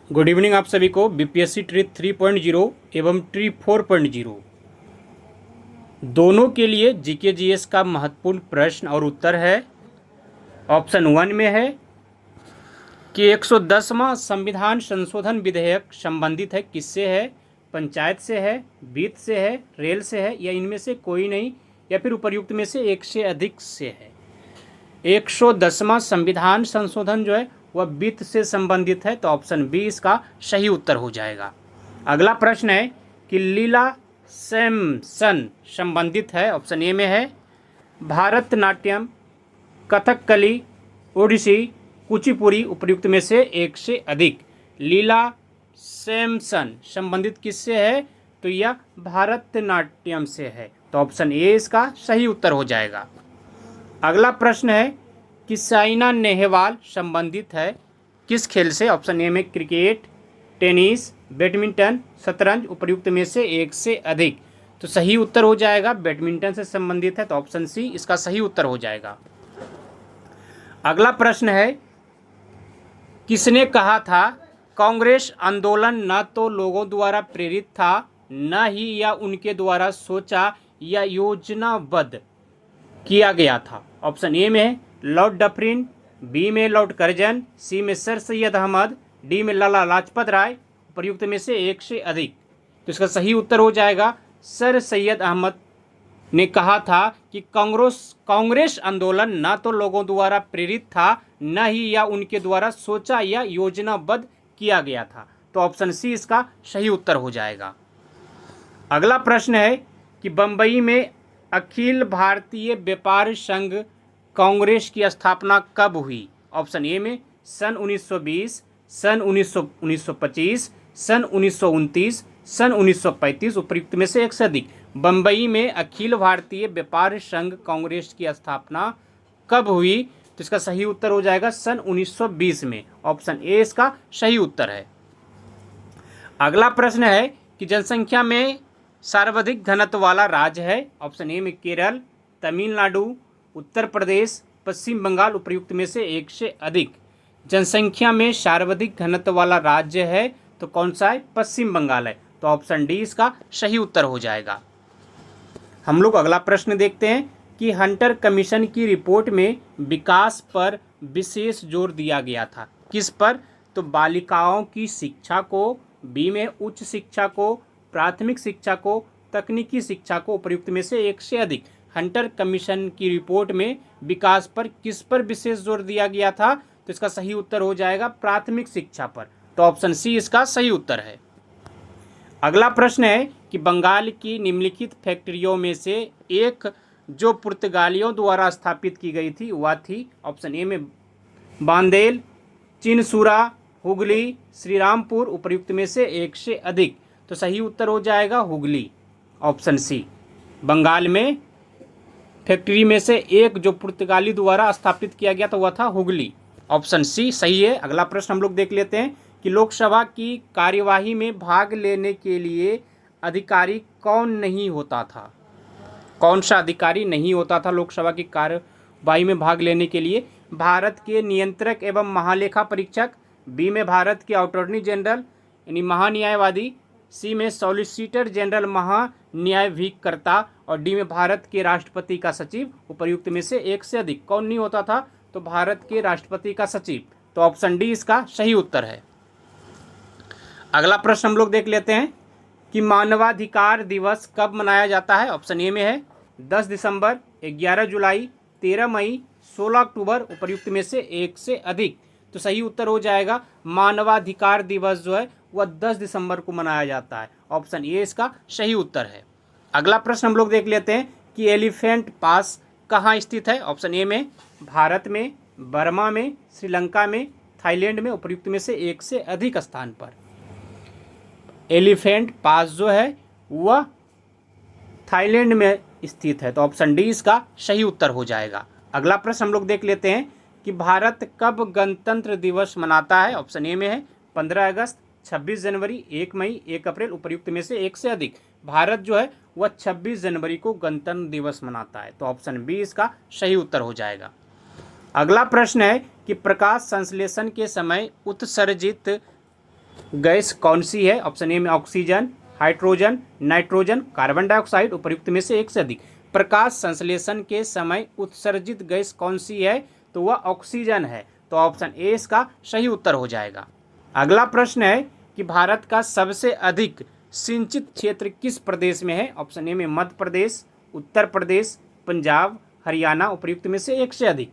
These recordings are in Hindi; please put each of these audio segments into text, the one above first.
गुड इवनिंग आप सभी को। बीपीएससी ट्री 3.0 एवं ट्री 4.0 दोनों के लिए जीके जीएस का महत्वपूर्ण प्रश्न और उत्तर है। ऑप्शन 1 में है कि 110वां संविधान संशोधन विधेयक संबंधित है, किससे है? पंचायत से है, वित्त से है, रेल से है, या इनमें से कोई नहीं, या फिर उपर्युक्त में से एक से अधिक से है। 110वां संविधान संशोधन जो है वह वित्त से संबंधित है, तो ऑप्शन बी इसका सही उत्तर हो जाएगा। अगला प्रश्न है कि लीला सैमसन संबंधित है। ऑप्शन ए में है भारतनाट्यम, कथकली, ओडिसी, कुचिपुड़ी, उपर्युक्त में से एक से अधिक। लीला सैमसन संबंधित किससे है? तो यह भारतनाट्यम से है, तो ऑप्शन ए इसका सही उत्तर हो जाएगा। अगला प्रश्न है कि साइना नेहवाल संबंधित है किस खेल से? ऑप्शन ए में क्रिकेट, टेनिस, बैडमिंटन, शतरंज, उपर्युक्त में से एक से अधिक। तो सही उत्तर हो जाएगा बैडमिंटन से संबंधित है, तो ऑप्शन सी इसका सही उत्तर हो जाएगा। अगला प्रश्न है किसने कहा था कांग्रेस आंदोलन न तो लोगों द्वारा प्रेरित था, न ही या उनके द्वारा सोचा या योजनाबद्ध किया गया था? ऑप्शन ए में है लॉर्ड डफरिन, बी में लॉर्ड कर्जन, सी में सर सैयद अहमद, डी में लाला लाजपत राय, प्रयुक्त में से एक से अधिक। तो इसका सही उत्तर हो जाएगा सर सैयद अहमद ने कहा था कि कांग्रेस आंदोलन न तो लोगों द्वारा प्रेरित था, न ही या उनके द्वारा सोचा या योजनाबद्ध किया गया था। तो ऑप्शन सी इसका सही उत्तर हो जाएगा। अगला प्रश्न है कि बंबई में अखिल भारतीय व्यापार संघ कांग्रेस की स्थापना कब हुई? ऑप्शन ए में सन 1920, सन 1925, सन 1929, सन 1935, उपर्युक्त में से एक से अधिक। बंबई में अखिल भारतीय व्यापार संघ कांग्रेस की स्थापना कब हुई? तो इसका सही उत्तर हो जाएगा सन 1920 में। ऑप्शन ए इसका सही उत्तर है। अगला प्रश्न है कि जनसंख्या में सर्वाधिक घनत्व वाला राज्य है। ऑप्शन ए में केरल, तमिलनाडु, उत्तर प्रदेश, पश्चिम बंगाल, उपर्युक्त में से एक से अधिक। जनसंख्या में सर्वाधिक घनत्व वाला राज्य है तो कौन सा है? पश्चिम बंगाल है, तो ऑप्शन डी इसका सही उत्तर हो जाएगा। हम लोग अगला प्रश्न देखते हैं कि हंटर कमीशन की रिपोर्ट में विकास पर विशेष जोर दिया गया था, किस पर? तो बालिकाओं की शिक्षा को, बी में उच्च शिक्षा को, प्राथमिक शिक्षा को, तकनीकी शिक्षा को, उपर्युक्त में से एक से अधिक। हंटर कमीशन की रिपोर्ट में विकास पर किस पर विशेष जोर दिया गया था? तो इसका सही उत्तर हो जाएगा प्राथमिक शिक्षा पर, तो ऑप्शन सी इसका सही उत्तर है। अगला प्रश्न है कि बंगाल की निम्नलिखित फैक्ट्रियों में से एक जो पुर्तगालियों द्वारा स्थापित की गई थी वह थी? ऑप्शन ए में बांदेल, चिनसुरा, हुगली, श्रीरामपुर, उपर्युक्त में से एक से अधिक। तो सही उत्तर हो जाएगा हुगली, ऑप्शन सी। बंगाल में फैक्ट्री में से एक जो पुर्तगाली द्वारा स्थापित किया गया था वह था हुगली, ऑप्शन सी सही है। अगला प्रश्न हम लोग देख लेते हैं कि लोकसभा की कार्यवाही में भाग लेने के लिए अधिकारी कौन नहीं होता था? कौन सा अधिकारी नहीं होता था लोकसभा की कार्यवाही में भाग लेने के लिए? भारत के नियंत्रक एवं महालेखा परीक्षक, बी में भारत के अटॉर्नी जनरल यानी महान्यायवादी, सी में सॉलिसिटर जनरल महान्यायाधिकर्ता, और डी में भारत के राष्ट्रपति का सचिव, उपर्युक्त में से एक से अधिक। कौन नहीं होता था? तो भारत के राष्ट्रपति का सचिव, तो ऑप्शन डी इसका सही उत्तर है। अगला प्रश्न हम लोग देख लेते हैं कि मानवाधिकार दिवस कब मनाया जाता है? ऑप्शन ए में है 10 दिसंबर, 11 जुलाई, 13 मई, 16 अक्टूबर, उपर्युक्त में से एक से अधिक। तो सही उत्तर हो जाएगा मानवाधिकार दिवस जो है वह 10 दिसंबर को मनाया जाता है, ऑप्शन ए इसका सही उत्तर है। अगला प्रश्न हम लोग देख लेते हैं कि एलिफेंट पास कहाँ स्थित है? ऑप्शन ए में भारत में, बर्मा में, श्रीलंका में, थाईलैंड में, उपर्युक्त में से एक से अधिक स्थान पर। एलिफेंट पास जो है वह थाईलैंड में स्थित है, तो ऑप्शन डी इसका सही उत्तर हो जाएगा। अगला प्रश्न हम लोग देख लेते हैं कि भारत कब गणतंत्र दिवस मनाता है? ऑप्शन ए में है 15 अगस्त, 26 जनवरी, 1 मई, 1 अप्रैल, उपर्युक्त में से एक से अधिक। भारत जो है वह 26 जनवरी को गणतंत्र दिवस मनाता है, तो ऑप्शन बी इसका सही उत्तर हो जाएगा। अगला प्रश्न है कि प्रकाश संश्लेषण के समय उत्सर्जित गैस कौन सी है? ऑप्शन ए में oxygen, hydrogen, nitrogen, carbon dioxide, उपर्युक्त में से एक से अधिक। प्रकाश संश्लेषण के समय उत्सर्जित गैस कौन सी है? तो वह ऑक्सीजन है। तो ऑप्शन ए इसका सही उत्तर हो जाएगा। अगला प्रश्न है कि भारत का सबसे अधिक सिंचित क्षेत्र किस प्रदेश में है? ऑप्शन ए में मध्य प्रदेश, उत्तर प्रदेश, पंजाब, हरियाणा, उपर्युक्त में से एक से अधिक।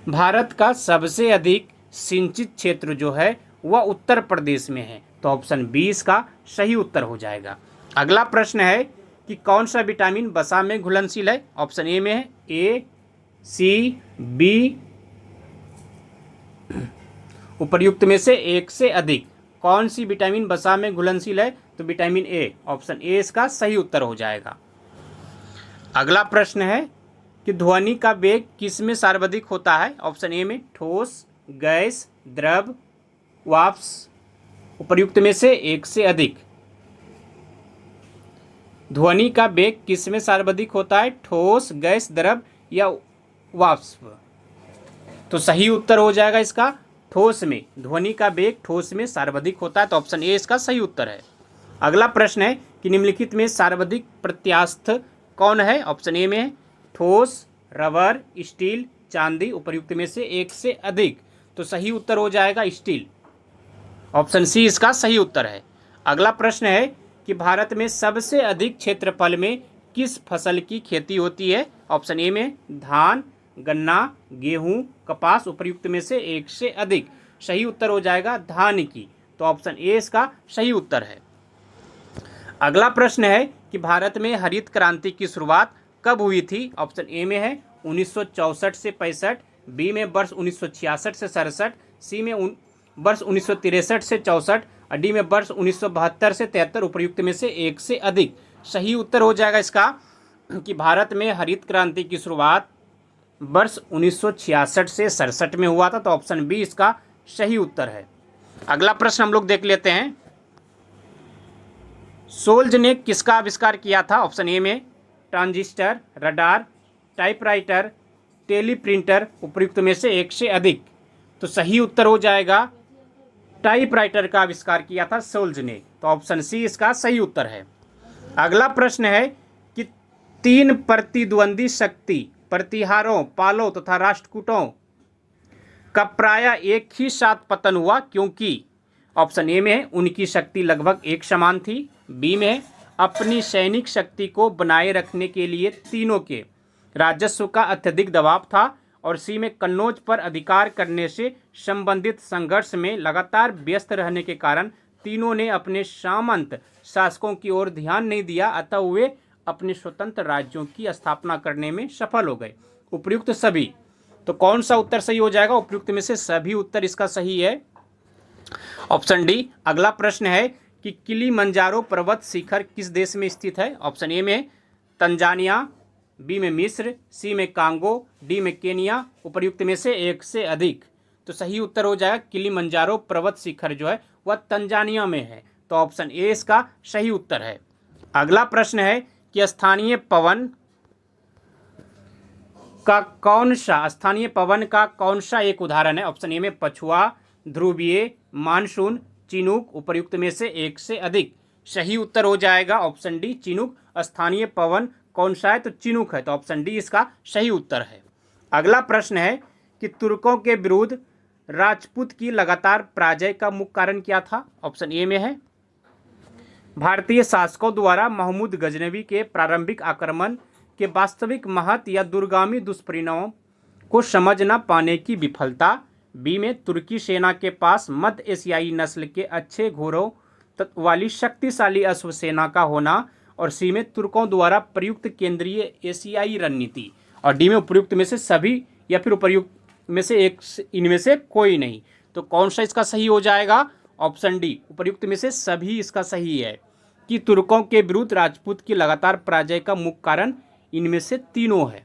भारत का सबसे अधिक सिंचित क्षेत्र जो है वह उत्तर प्रदेश में है। तो ऑप्शन बी इसका सही उत्तर हो जाएगा। अगला प्रश्न है कि कौन सा विटामिन वसा में घुलनशील है? ऑप्शन ए में है ए, सी, बी, उपर्युक्त में से एक से अधिक। कौन सी विटामिन वसा में घुलनशील है? तो विटामिन ए, ऑप्शन ए इसका सही उत्तर हो जाएगा। अगला प्रश्न है कि ध्वनि का वेग किस में सर्वाधिक होता है? ऑप्शन ए में ठोस, गैस, द्रव, वाष्प, उपर्युक्त में से एक से अधिक। ध्वनि का वेग किस में सर्वाधिक होता है? ठोस, गैस, द्रव या वाष्प। तो सही उत्तर हो जाएगा इसका ठोस में। ध्वनि का वेग ठोस में सर्वाधिक होता है। तो ऑप्शन ए इसका सही उत्तर है। अगला प्रश्न है कि निम्नलिखित में सर्वाधिक प्रत्यास्थ कौन है? ऑप्शन ए में है ठोस, रबर, स्टील, चांदी, उपर्युक्त में से एक से अधिक। तो सही उत्तर हो जाएगा स्टील। ऑप्शन सी इसका सही उत्तर है। अगला प्रश्न है कि भारत में सबसे अधिक क्षेत्रफल में किस फसल की खेती होती है? ऑप्शन ए में धान, गन्ना, गेहूं, कपास, उपर्युक्त में से एक से अधिक। सही उत्तर हो जाएगा धान की। तो ऑप्शन ए इसका सही उत्तर है। अगला प्रश्न है कि भारत में हरित क्रांति की शुरुआत कब हुई थी? ऑप्शन ए में है 1964 से 65, बी में वर्ष 1966 से 67, सी में वर्ष 1963 से 64 और डी में वर्ष 1972 से 73, उपर्युक्त में से एक से अधिक। सही उत्तर हो जाएगा इसका कि भारत में हरित क्रांति की शुरुआत वर्ष 1966 से 67 में हुआ था। तो ऑप्शन बी इसका सही उत्तर है। अगला प्रश्न हम लोग देख लेते हैं। सोल्ज ने किसका आविष्कार किया था? ऑप्शन ए में ट्रांजिस्टर, रडार, टाइपराइटर, टेलीप्रिंटर, उपर्युक्त में से एक से अधिक। तो सही उत्तर हो जाएगा टाइपराइटर का आविष्कार किया था सोल्ज ने। तो ऑप्शन सी इसका सही उत्तर है। अगला प्रश्न है कि तीन प्रतिद्वंदी शक्ति प्रतिहारों, पालों तथा राष्ट्रकूटों का प्रायः एक ही साथ पतन हुआ क्योंकि? ऑप्शन ए में उनकी शक्ति लगभग एक समान थी, बी में अपनी सैनिक शक्ति को बनाए रखने के लिए तीनों के राजस्व का अत्यधिक दबाव था, और सी में कन्नौज पर अधिकार करने से संबंधित संघर्ष में लगातार व्यस्त रहने के कारण तीनों ने अपने सामंत शासकों की ओर ध्यान नहीं दिया, अतः वे अपने स्वतंत्र राज्यों की स्थापना करने में सफल हो गए। उपर्युक्त सभी। तो कौन सा उत्तर सही हो जाएगा? उपर्युक्त में से सभी उत्तर इसका सही है, ऑप्शन डी। अगला प्रश्न है कि किलिमंजारो पर्वत शिखर किस देश में स्थित है? ऑप्शन ए में तंजानिया, बी में मिस्र, सी में कांगो, डी में केनिया, उपर्युक्त में से एक से अधिक। तो सही उत्तर हो जाएगा किलिमंजारो पर्वत शिखर जो है वह तंजानिया में है। तो ऑप्शन ए इसका सही उत्तर है। अगला प्रश्न है कि स्थानीय पवन का कौन सा एक उदाहरण है? ऑप्शन ए में पछुआ, ध्रुवीय, मानसून, चिनूक, उपर्युक्त में से एक से अधिक। सही उत्तर हो जाएगा ऑप्शन डी चिनूक। स्थानीय पवन कौन सा है? तो चिनूक है। तो ऑप्शन डी इसका सही उत्तर है। अगला प्रश्न है कि तुर्कों के विरुद्ध राजपूत की लगातार पराजय का मुख्य कारण क्या था? ऑप्शन ए में है भारतीय शासकों द्वारा महमूद गजनवी के प्रारंभिक आक्रमण के वास्तविक महत्व या दूरगामी दुष्परिणामों को समझ न पाने की विफलता, बी में तुर्की सेना के पास मध्य एशियाई नस्ल के अच्छे घोड़ों वाली शक्तिशाली अश्वसेना का होना, और सी में तुर्कों द्वारा प्रयुक्त केंद्रीय एशियाई रणनीति, और डी में उपर्युक्त में से सभी या फिर उपर्युक्त में से एक, इनमें से कोई नहीं। तो कौन सा इसका सही हो जाएगा? ऑप्शन डी उपर्युक्त में से सभी इसका सही है कि तुर्कों के विरुद्ध राजपूत की लगातार पराजय का मुख्य कारण इनमें से तीनों है।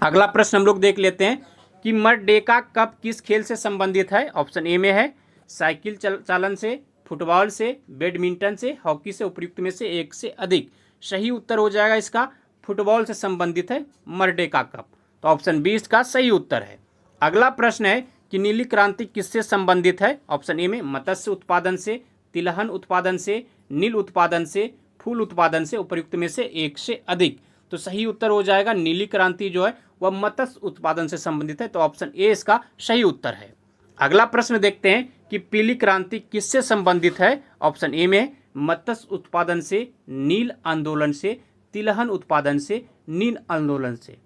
अगला प्रश्न हम लोग देख लेते हैं कि मर्डेका कप किस खेल से संबंधित है? ऑप्शन ए में है साइकिल चालन से, फुटबॉल से, बैडमिंटन से, हॉकी से, उपर्युक्त में से एक से अधिक। सही उत्तर हो जाएगा इसका फुटबॉल से संबंधित है मर्डेका कप। तो ऑप्शन बी इसका सही उत्तर है। अगला प्रश्न है कि नीली क्रांति किससे संबंधित है? ऑप्शन ए में मत्स्य उत्पादन से, तिलहन उत्पादन से, नील उत्पादन से, फूल उत्पादन से, उपर्युक्त में से एक से अधिक। तो सही उत्तर हो जाएगा नीली क्रांति जो है वह मत्स्य उत्पादन से संबंधित है, तो ऑप्शन ए इसका सही उत्तर है। अगला प्रश्न देखते हैं कि पीली क्रांति किससे संबंधित है? ऑप्शन ए में मत्स्य उत्पादन से, नील आंदोलन से, तिलहन उत्पादन से, नील आंदोलन से,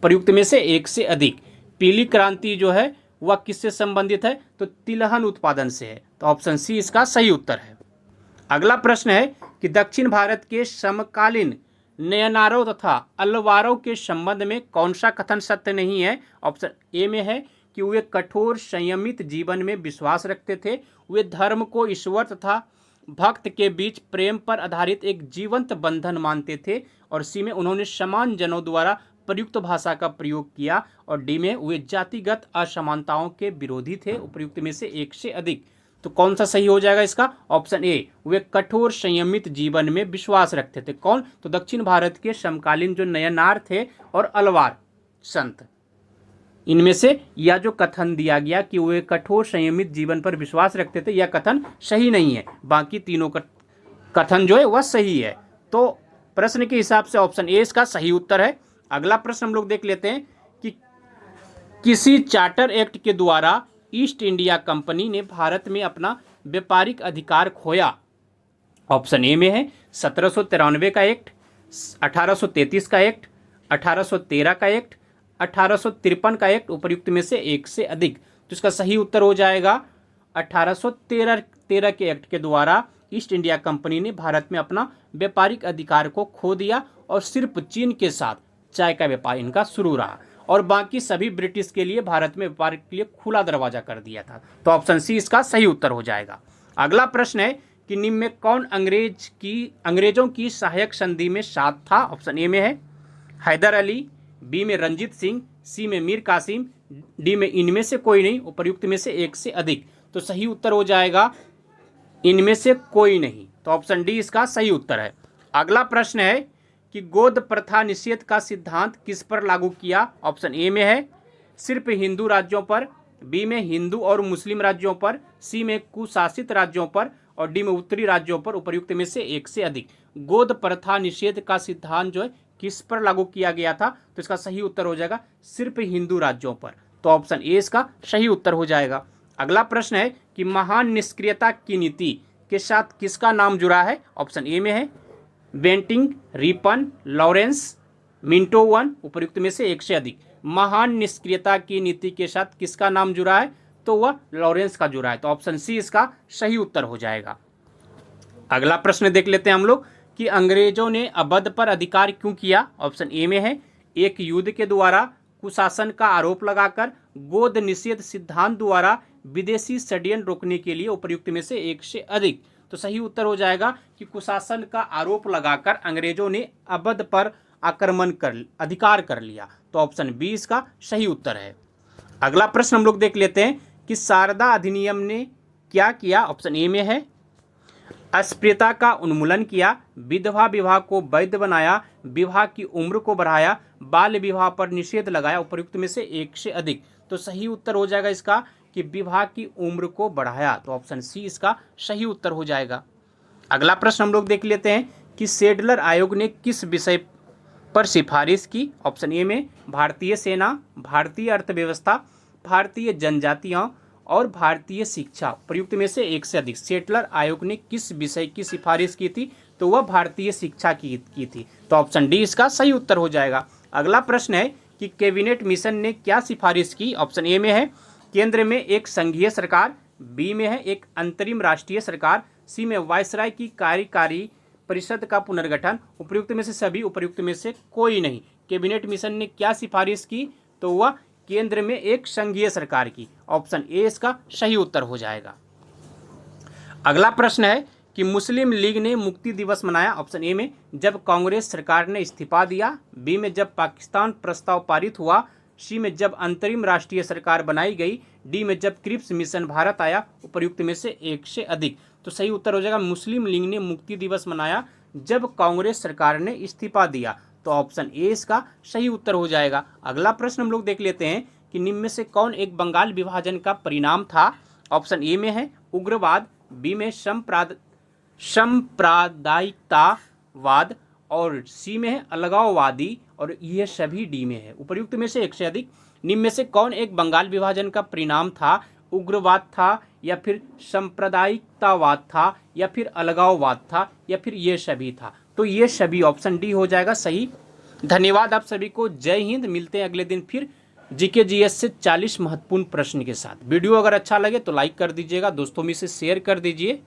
प्रयुक्त में से एक से अधिक। पीली क्रांति जो है वह किससे संबंधित है? तो तिलहन उत्पादन से है, तो ऑप्शन सी इसका सही उत्तर है। अगला प्रश्न है कि दक्षिण भारत के समकालीन नयनारों तथा अलवारों के संबंध में कौन सा कथन सत्य नहीं है? ऑप्शन ए में है कि वे कठोर संयमित जीवन में विश्वास रखते थे, वे धर्म को ईश्वर तथा भक्त के बीच प्रेम पर आधारित एक जीवंत बंधन मानते थे, और सी में उन्होंने समान जनों द्वारा प्रयुक्त भाषा का प्रयोग किया, और डी में वे जातिगत असमानताओं के विरोधी थे, उपयुक्त में से एक से अधिक। तो कौन सा सही हो जाएगा इसका? ऑप्शन ए, वे कठोर संयमित जीवन में विश्वास रखते थे। कौन? तो दक्षिण भारत के समकालीन जो नयनार थे और अलवार संत, इनमें से यह जो कथन दिया गया कि वे कठोर संयमित जीवन पर विश्वास रखते थे, यह कथन सही नहीं है। बाकी तीनों का कथन जो है वह सही है। तो प्रश्न के हिसाब से ऑप्शन ए इसका सही उत्तर है। अगला प्रश्न हम लोग देख लेते हैं कि किसी चार्टर एक्ट के द्वारा ईस्ट इंडिया कंपनी ने भारत में अपना व्यापारिक अधिकार खोया? ऑप्शन ए में है 1793 का एक्ट, 1833 का एक्ट, 1813 का एक्ट, 1853 का एक्ट, उपर्युक्त में से एक से अधिक। तो इसका सही उत्तर हो जाएगा 1813 के एक्ट के द्वारा ईस्ट इंडिया कंपनी ने भारत में अपना व्यापारिक अधिकार को खो दिया, और सिर्फ चीन के साथ चाय का व्यापार इनका शुरू रहा, और बाकी सभी ब्रिटिश के लिए भारत में व्यापार के लिए खुला दरवाजा कर दिया था। तो ऑप्शन सी इसका सही उत्तर हो जाएगा। अगला प्रश्न है कि निम्न में कौन अंग्रेजों की सहायक संधि में साथ था? ऑप्शन ए में है हैदर अली, बी में रंजीत सिंह, सी में मीर कासिम, डी में इनमें से कोई नहीं, उपर्युक्त में से एक से अधिक। तो सही उत्तर हो जाएगा इनमें से कोई नहीं, तो ऑप्शन डी इसका सही उत्तर है। अगला प्रश्न है कि गोद प्रथा निषेध का सिद्धांत किस पर लागू किया? ऑप्शन ए में है सिर्फ हिंदू राज्यों पर, बी में हिंदू और मुस्लिम राज्यों पर, सी में कुशासित राज्यों पर, और डी में उत्तरी राज्यों पर, उपर्युक्त में से एक से अधिक। गोद प्रथा निषेध का सिद्धांत जो है किस पर लागू किया गया था? तो इसका सही उत्तर हो जाएगा सिर्फ हिंदू राज्यों पर, तो ऑप्शन ए इसका सही उत्तर हो जाएगा। अगला प्रश्न है कि महान निष्क्रियता की नीति के साथ किसका नाम जुड़ा है? ऑप्शन ए में है Bentinck, Ripon, Lawrence, Minto one, उपर्युक्त में से एक से अधिक। महान निष्क्रियता की नीति के साथ किसका नाम जुड़ा है? तो वह लॉरेंस का जुड़ा है, तो ऑप्शन सी इसका सही उत्तर हो जाएगा। अगला प्रश्न देख लेते हैं हम लोग कि अंग्रेजों ने अवध पर अधिकार क्यों किया? ऑप्शन ए में है एक युद्ध के द्वारा, कुशासन का आरोप लगाकर, गोद निषेध सिद्धांत द्वारा, विदेशी षड्यंत्र रोकने के लिए, उपर्युक्त में से एक से अधिक। तो सही उत्तर हो जाएगा कि कुशासन का आरोप लगाकर अंग्रेजों ने अवध पर आक्रमण कर अधिकार कर लिया, तो ऑप्शन बी इसका सही उत्तर है। अगला प्रश्न हम लोग देख लेते हैं कि शारदा अधिनियम ने क्या किया? ऑप्शन ए में है अस्पृश्यता का उन्मूलन किया, विधवा विवाह को वैध बनाया, विवाह की उम्र को बढ़ाया, बाल विवाह पर निषेध लगाया, उपर्युक्त में से एक से अधिक। तो सही उत्तर हो जाएगा इसका कि विवाह की उम्र को बढ़ाया, तो ऑप्शन सी इसका सही उत्तर हो जाएगा। अगला प्रश्न हम लोग देख लेते हैं कि सेडलर आयोग ने किस विषय पर सिफारिश की? ऑप्शन ए में भारतीय सेना, भारतीय अर्थव्यवस्था, भारतीय जनजातियां और भारतीय शिक्षा, प्रयुक्त में से एक से अधिक। सेटलर आयोग ने किस विषय की सिफारिश की थी? तो वह भारतीय शिक्षा की थी, तो ऑप्शन डी इसका सही उत्तर हो जाएगा। अगला प्रश्न है कि कैबिनेट मिशन ने क्या सिफारिश की? ऑप्शन ए में है केंद्र में एक संघीय सरकार, बी में है एक अंतरिम राष्ट्रीय सरकार, सी में वायसराय की कार्यकारी परिषद का पुनर्गठन, उपर्युक्त में से सभी, उपर्युक्त में से कोई नहीं। कैबिनेट मिशन ने क्या सिफारिश की? तो वह केंद्र में एक संघीय सरकार की, ऑप्शन ए इसका सही उत्तर हो जाएगा। अगला प्रश्न है कि मुस्लिम लीग ने मुक्ति दिवस मनाया? ऑप्शन ए में जब कांग्रेस सरकार ने इस्तीफा दिया, बी में जब पाकिस्तान प्रस्ताव पारित हुआ, सी में जब अंतरिम राष्ट्रीय सरकार बनाई गई, डी में जब क्रिप्स मिशन भारत आया, उपर्युक्त में से एक से अधिक। तो सही उत्तर हो जाएगा मुस्लिम लीग ने मुक्ति दिवस मनाया जब कांग्रेस सरकार ने इस्तीफा दिया, तो ऑप्शन ए इसका सही उत्तर हो जाएगा। अगला प्रश्न हम लोग देख लेते हैं कि निम्न में से कौन एक बंगाल विभाजन का परिणाम था। ऑप्शन ए में है उग्रवाद, बी में सांप्रदायिकतावाद और सी में है अलगाववादी और ये सभी डी में है। उपर्युक्त में से एक से अधिक निम्न में से कौन एक बंगाल विभाजन का परिणाम था। उग्रवाद था या फिर सांप्रदायिकतावाद था या फिर अलगाववाद था या फिर ये सभी था। तो ये सभी ऑप्शन डी हो जाएगा सही। धन्यवाद आप सभी को। जय हिंद। मिलते हैं अगले दिन फिर जीके जीएस से 40 महत्वपूर्ण प्रश्न के साथ। वीडियो अगर अच्छा लगे तो लाइक कर दीजिएगा, दोस्तों में से शेयर कर दीजिए।